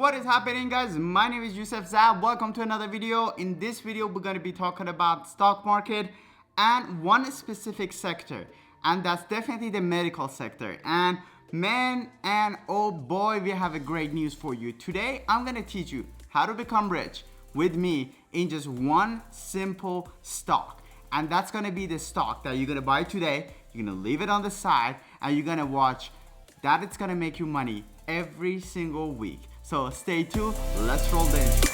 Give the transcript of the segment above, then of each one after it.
What is happening, guys? My name is ZYXI. Welcome to another video. In this video, we're going to be talking about stock market and one specific sector, and that's definitely the medical sector. And man, and oh boy, we have a great news for you. Today, I'm going to teach you how to become rich with me in just one simple stock. And that's going to be the stock that you're going to buy today. You're going to leave it on the side and you're going to watch that it's going to make you money every single week. So stay tuned, let's roll the intro.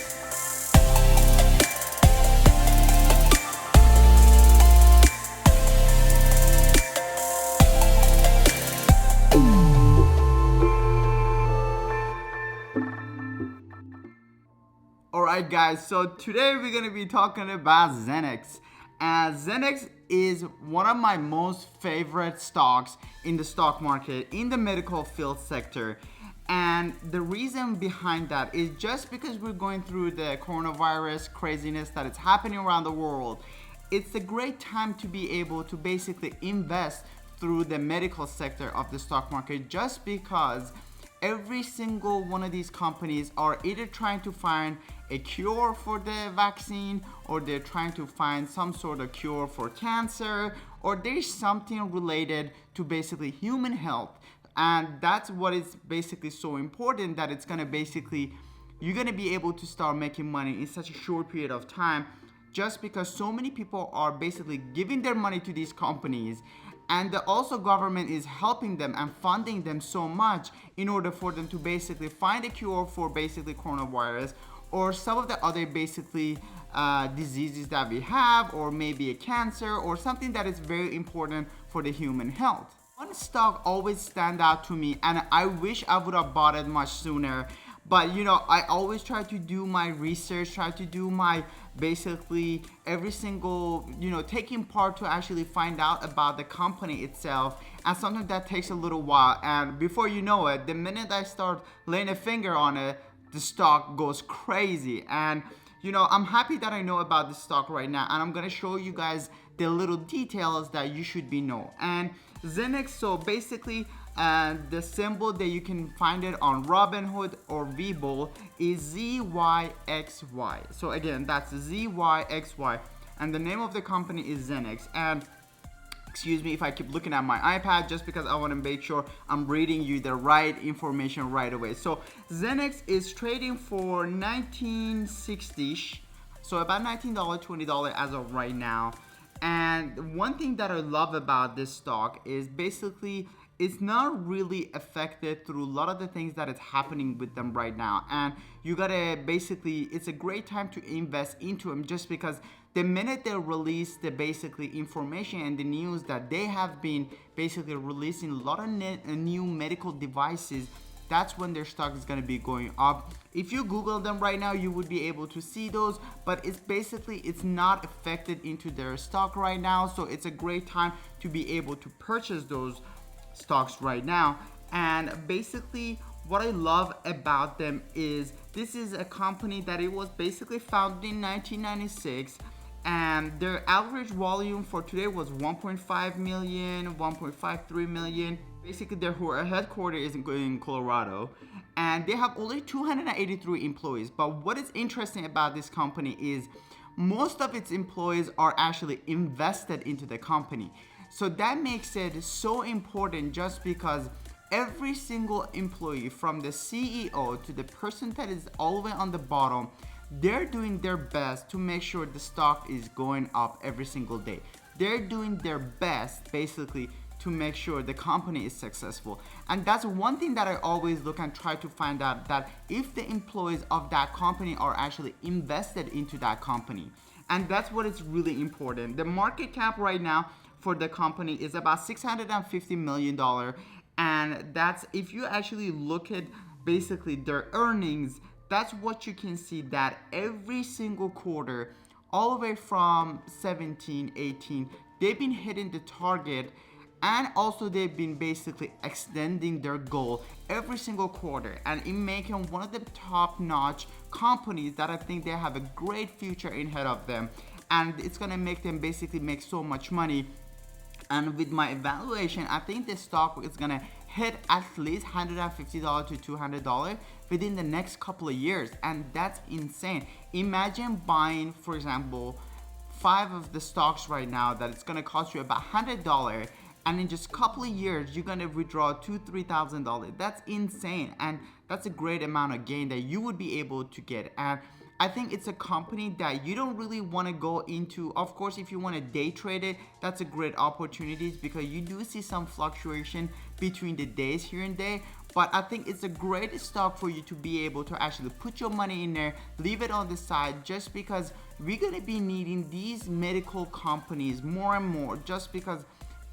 Alright guys, so today we're going to be talking about XENX. And XENX is one of my most favorite stocks in the stock market, in the medical field sector. And the reason behind that is just because we're going through the coronavirus craziness that is happening around the world. It's a great time to be able to basically invest through the medical sector of the stock market, just because every single one of these companies are either trying to find a cure for the vaccine, or they're trying to find some sort of cure for cancer, or there's something related to basically human health. And that's what is basically so important, that it's gonna basically, you're gonna be able to start making money in such a short period of time, just because so many people are basically giving their money to these companies. And also government is helping them and funding them so much in order for them to basically find a cure for basically coronavirus, or some of the other basically diseases that we have, or maybe a cancer, or something that is very important for the human health. One stock always stand out to me, and I wish I would have bought it much sooner. But you know, I always try to do my research, try to do my basically every single, taking part to actually find out about the company itself. And sometimes that takes a little while. And before you know it, the minute I start laying a finger on it, the stock goes crazy. And I'm happy that I know about this stock right now, and I'm gonna show you guys the little details that you should be know. And XENX, so basically the symbol that you can find it on Robinhood or WEBULL is ZYXI. So again, that's ZYXI, and the name of the company is XENX. And excuse me if I keep looking at my iPad, just because I want to make sure I'm reading you the right information right away. So XENX is trading for 1960-ish, so about $19, $20 as of right now. And one thing that I love about this stock is basically it's not really affected through a lot of the things that is happening with them right now. And you gotta basically, it's a great time to invest into them, just because the minute they release the basically information and the news that they have been basically releasing a lot of new medical devices, that's when their stock is going to be going up. If you Google them right now, you would be able to see those, but it's not affected into their stock right now. So it's a great time to be able to purchase those stocks right now. And basically what I love about them is this is a company that it was basically founded in 1996, and their average volume for today was 1.5 million, 1.53 million. Basically their headquarters is in Colorado, and they have only 283 employees. But what is interesting about this company is most of its employees are actually invested into the company. So that makes it so important, just because every single employee, from the CEO to the person that is all the way on the bottom, they're doing their best to make sure the stock is going up every single day. They're doing their best basically to make sure the company is successful. And that's one thing that I always look and try to find out, that if the employees of that company are actually invested into that company. And that's what is really important. The market cap right now for the company is about $650 million. And that's, if you actually look at basically their earnings, that's what you can see, that every single quarter, all the way from 17, 18, they've been hitting the target. And also they've been basically extending their goal every single quarter, and in making one of the top-notch companies that I think they have a great future ahead of them. And it's gonna make them basically make so much money. And with my evaluation, I think this stock is gonna hit at least $150 to $200 within the next couple of years, and that's insane. Imagine buying, for example, 5 of the stocks right now that it's gonna cost you about $100, and in just a couple of years you're gonna withdraw $2,000-3,000. That's insane, and that's a great amount of gain that you would be able to get. And I think it's a company that you don't really want to go into. Of course, if you want to day trade it, that's a great opportunity because you do see some fluctuation between the days here and there. But I think it's a great stock for you to be able to actually put your money in there, leave it on the side, just because we're going to be needing these medical companies more and more, just because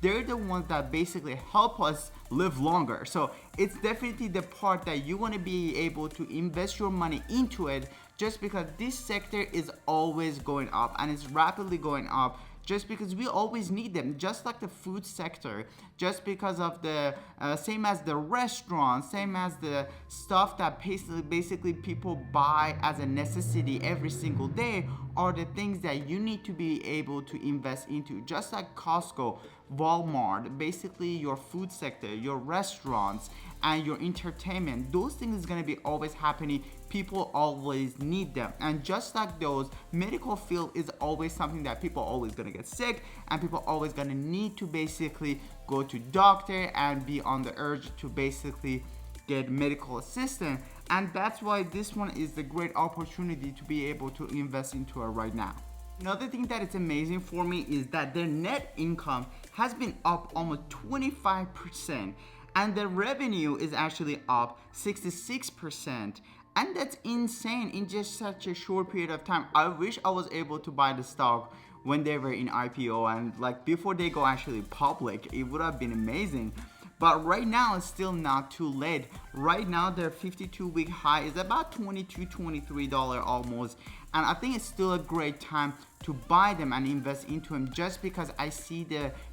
they're the ones that basically help us live longer. So it's definitely the part that you want to be able to invest your money into it, just because this sector is always going up and it's rapidly going up, just because we always need them, just like the food sector, just because of the same as the restaurants, same as the stuff that basically people buy as a necessity every single day, are the things that you need to be able to invest into, just like Costco, Walmart, basically your food sector, your restaurants, and your entertainment. Those things is going to be always happening. People always need them, and just like those, medical field is always something that people always going to get sick, and people always going to need to basically go to doctor and be on the urge to basically get medical assistance. And that's why this one is the great opportunity to be able to invest into it right now. Another thing that is amazing for me is that their net income has been up almost 25%, and their revenue is actually up 66%. And that's insane in just such a short period of time. I wish I was able to buy the stock when they were in IPO and like before they go actually public. It would have been amazing. But right now it's still not too late. Right now their 52-week high is about $22, $23 almost. And I think it's still a great time to buy them and invest into them, just because I see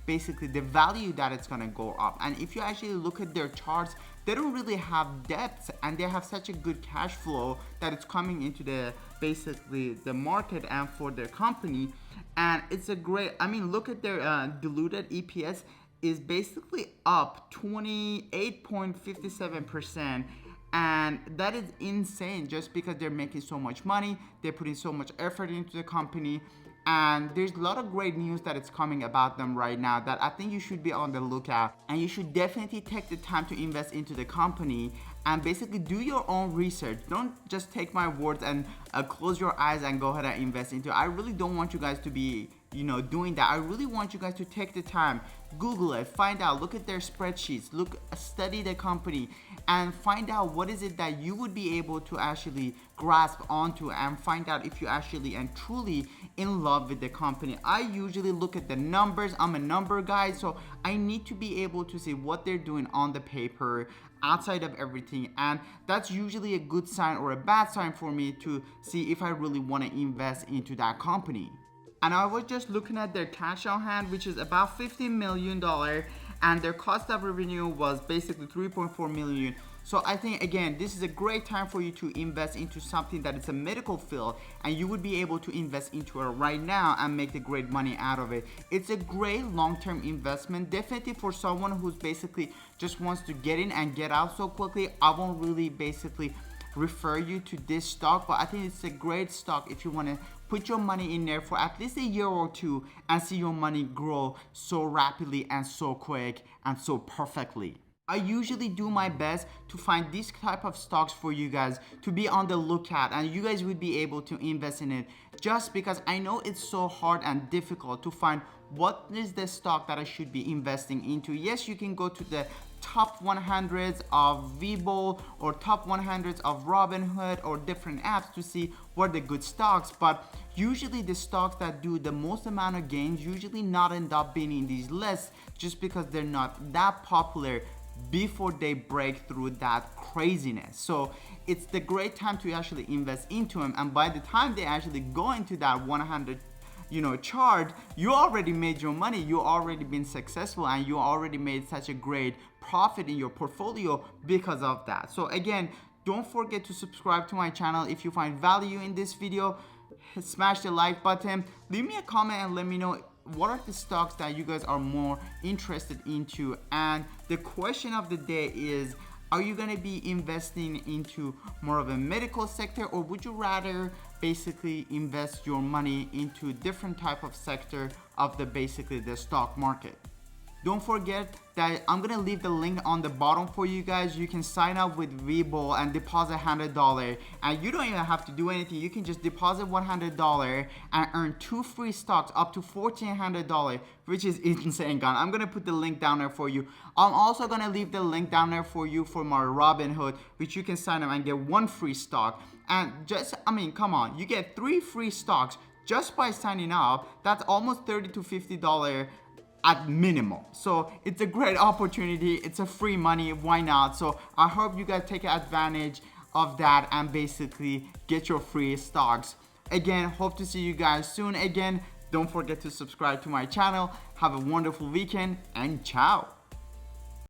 basically the value that it's gonna go up. And if you actually look at their charts, they don't really have depth, and they have such a good cash flow that it's coming into basically the market and for their company. And it's a great, I mean, look at their diluted EPS is basically up 28.57%. And that is insane, just because they're making so much money, they're putting so much effort into the company, and there's a lot of great news that is coming about them right now that I think you should be on the lookout, and you should definitely take the time to invest into the company and basically do your own research. Don't just take my words and close your eyes and go ahead and invest into it. I really don't want you guys to be doing that. I really want you guys to take the time, Google it, find out, look at their spreadsheets, study the company, and find out what is it that you would be able to actually grasp onto, and find out if you actually and truly in love with the company. I usually look at the numbers. I'm a number guy, so I need to be able to see what they're doing on the paper outside of everything, and that's usually a good sign or a bad sign for me to see if I really want to invest into that company. And I was just looking at their cash on hand, which is about $15 million, and their cost of revenue was basically $3.4 million. So I think, again, this is a great time for you to invest into something that is a medical field, and you would be able to invest into it right now and make the great money out of it. It's a great long-term investment, definitely for someone who's basically just wants to get in and get out so quickly. I won't really basically refer you to this stock, but I think it's a great stock if you want to put your money in there for at least a year or two and see your money grow so rapidly and so quick and so perfectly. I usually do my best to find these type of stocks for you guys to be on the lookout, and you guys would be able to invest in it, just because I know it's so hard and difficult to find what is the stock that I should be investing into. Yes, you can go to the top 100s of WEBULL or top 100s of Robinhood or different apps to see what are the good stocks, but usually the stocks that do the most amount of gains usually not end up being in these lists, just because they're not that popular before they break through that craziness. So it's the great time to actually invest into them, and by the time they actually go into that 100 chart, you already made your money, you already been successful, and you already made such a great profit in your portfolio because of that. So again, don't forget to subscribe to my channel. If you find value in this video, smash the like button, leave me a comment and let me know what are the stocks that you guys are more interested into. And the question of the day is, are you going to be investing into more of a medical sector, or would you rather basically invest your money into different type of sector of the basically the stock market? Don't forget that I'm gonna leave the link on the bottom for you guys. You can sign up with WEBULL and deposit $100, and you don't even have to do anything. You can just deposit $100 and earn 2 free stocks up to $1,400, which is insane, guys. I'm gonna put the link down there for you. I'm also gonna leave the link down there for you for my Robinhood, which you can sign up and get 1 free stock. And just, I mean, come on, you get 3 free stocks just by signing up. That's almost $30 to $50 at minimum. So it's a great opportunity. It's a free money. Why not? So I hope you guys take advantage of that and basically get your free stocks. Again, hope to see you guys soon. Again, don't forget to subscribe to my channel. Have a wonderful weekend and ciao.